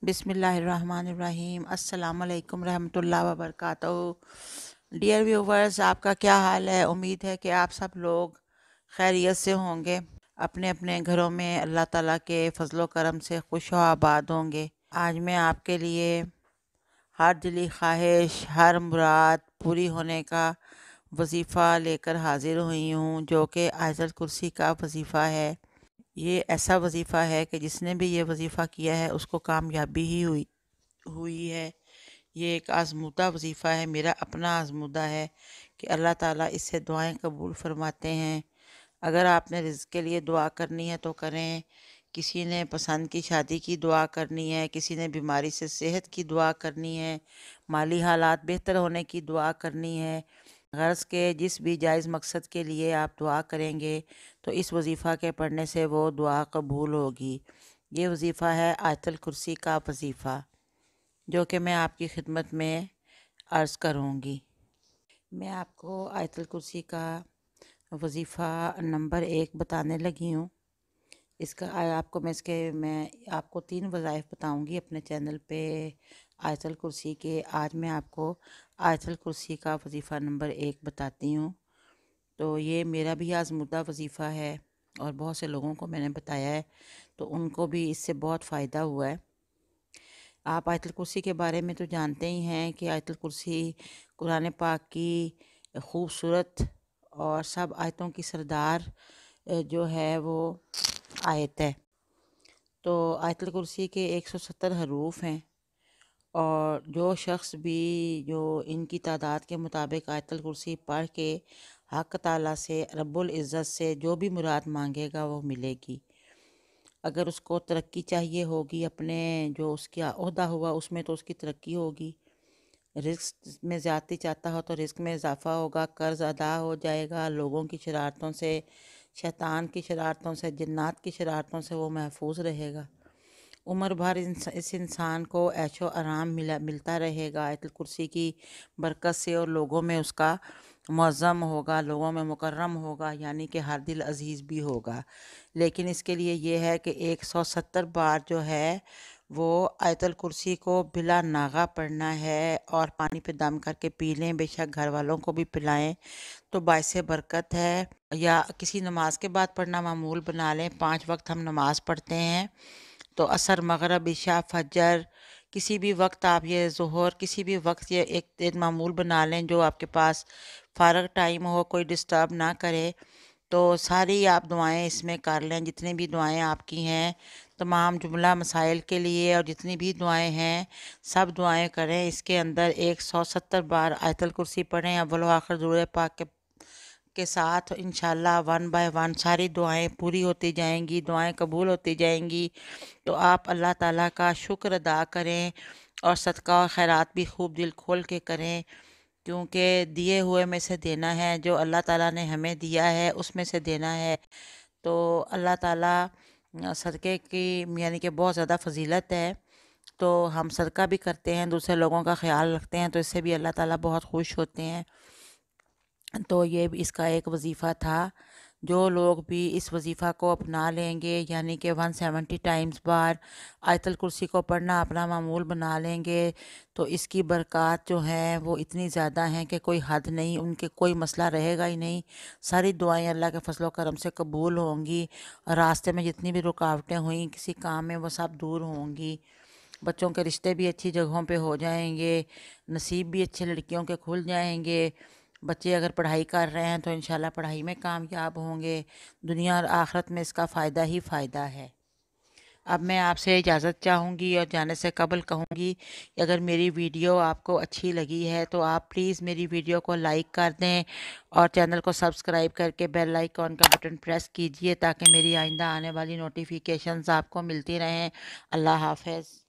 बिस्मिल्लाहिर्रहमानिर्रहीम। अस्सलाम वालेकुम रहमतुल्लाह व बरकातहू। डियर व्यूवर्स, आपका क्या हाल है? उम्मीद है कि आप सब लोग खैरियत से होंगे, अपने अपने घरों में अल्लाह ताला के फजलो करम से खुश व आबाद होंगे। आज मैं आपके लिए हर दिली ख्वाहिश, हर मुराद पूरी होने का वजीफ़ा लेकर हाजिर हुई हूँ, जो कि आयतल कुर्सी का वजीफ़ा है। ये ऐसा वजीफ़ा है कि जिसने भी ये वजीफ़ा किया है उसको कामयाबी ही हुई है। ये एक आज़मूदा वजीफ़ा है, मेरा अपना आज़मूदा है कि अल्लाह ताला इससे दुआएं कबूल फरमाते हैं। अगर आपने रिज़्क़ के लिए दुआ करनी है तो करें, किसी ने पसंद की शादी की दुआ करनी है, किसी ने बीमारी से सेहत की दुआ करनी है, माली हालात बेहतर होने की दुआ करनी है, गर्ज़ के जिस भी जायज़ मकसद के लिए आप दुआ करेंगे तो इस वजीफ़ा के पढ़ने से वो दुआ कबूल होगी। ये वजीफ़ा है आयतल कुर्सी का वजीफ़ा, जो कि मैं आपकी खिदमत में अर्ज़ करूँगी। मैं आपको आयतल कुर्सी का वजीफ़ा नंबर 1 बताने लगी हूँ। मैं आपको 3 वज़ाइफ बताऊँगी अपने चैनल पे आयतल कुर्सी के। आज मैं आपको आयतल कुर्सी का वजीफ़ा नंबर 1 बताती हूँ। तो ये मेरा भी आज़मूदा वजीफ़ा है और बहुत से लोगों को मैंने बताया है, तो उनको भी इससे बहुत फ़ायदा हुआ है। आप आयतल कुर्सी के बारे में तो जानते ही हैं कि आयतल कुर्सी कुरान पाक की खूबसूरत और सब आयतों की सरदार जो है वो आयत है। तो आयतल कुर्सी के 170 हरूफ हैं और जो शख्स भी जो इनकी तादाद के मुताबिक आयतल कुर्सी पढ़ के हक़ ताला से रब्बुल इज़्ज़त से जो भी मुराद मांगेगा वो मिलेगी। अगर उसको तरक्की चाहिए होगी, अपने जो उसका ओहदा हुआ उसमें तो उसकी तरक्की होगी। रिस्क में ज़्यादती चाहता हो तो रिस्क में इजाफ़ा होगा, कर्ज़ अदा हो जाएगा, लोगों की शरारतों से, शैतान की शरारतों से, जिन्नात की शरारतों से वो महफूज रहेगा। उम्र भर इस इंसान को ऐशो आराम मिलता रहेगा आयतल कुर्सी की बरकत से, और लोगों में उसका मुअज़्ज़म होगा, लोगों में मुकर्रम होगा, यानी कि हर दिल अजीज़ भी होगा। लेकिन इसके लिए ये है कि 170 बार जो है वो आयतल कुर्सी को बिला नागा पढ़ना है और पानी पे दम करके पी लें, बेशक घर वालों को भी पिलाएं तो बाइसे बरकत है। या किसी नमाज के बाद पढ़ना मामूल बना लें। 5 वक्त हम नमाज पढ़ते हैं, तो असर, मगरब, इशा, फजर, किसी भी वक्त आप ये ज़ोहर, किसी भी वक्त ये एक मामूल बना लें जो आपके पास फ़ारग टाइम हो, कोई डिस्टर्ब ना करे। तो सारी आप दुआएं इसमें कर लें, जितनी भी दुआएं आपकी हैं, तमाम जुमला मसाइल के लिए और जितनी भी दुआएं हैं सब दुआएं करें। इसके अंदर 170 बार आयतल कुर्सी पढ़ें अव्वल व आखिर दुरूद पाक के साथ। इंशाल्लाह 1 बाय 1 सारी दुआएं पूरी होती जाएंगी, दुआएं कबूल होती जाएंगी। तो आप अल्लाह ताला का शुक्र अदा करें और सदका और खैरात भी खूब दिल खोल के करें, क्योंकि दिए हुए में से देना है, जो अल्लाह ताला ने हमें दिया है उसमें से देना है। तो अल्लाह ताला सदक़े की यानी कि बहुत ज़्यादा फजीलत है। तो हम सदका भी करते हैं, दूसरे लोगों का ख्याल रखते हैं, तो इससे भी अल्लाह ताला बहुत खुश होते हैं। तो ये भी इसका एक वजीफ़ा था। जो लोग भी इस वजीफ़ा को अपना लेंगे, यानी कि 170 टाइम्स बार आयतल कुर्सी को पढ़ना अपना मामूल बना लेंगे, तो इसकी बरक़ात जो हैं वो इतनी ज़्यादा हैं कि कोई हद नहीं, उनके कोई मसला रहेगा ही नहीं। सारी दुआएं अल्लाह के फजलो करम से कबूल होंगी और रास्ते में जितनी भी रुकावटें हुई किसी काम में वो सब दूर होंगी। बच्चों के रिश्ते भी अच्छी जगहों पे हो जाएंगे, नसीब भी अच्छे लड़कियों के खुल जाएंगे। बच्चे अगर पढ़ाई कर रहे हैं तो इंशाल्लाह पढ़ाई में कामयाब होंगे। दुनिया और आखिरत में इसका फ़ायदा ही फ़ायदा है। अब मैं आपसे इजाज़त चाहूँगी और जाने से कबल कहूँगी कि अगर मेरी वीडियो आपको अच्छी लगी है तो आप प्लीज़ मेरी वीडियो को लाइक कर दें और चैनल को सब्सक्राइब करके बेल आइकॉन का बटन प्रेस कीजिए, ताकि मेरी आइंदा आने वाली नोटिफिकेशंस आपको मिलती रहें। अल्लाह हाफ़िज़।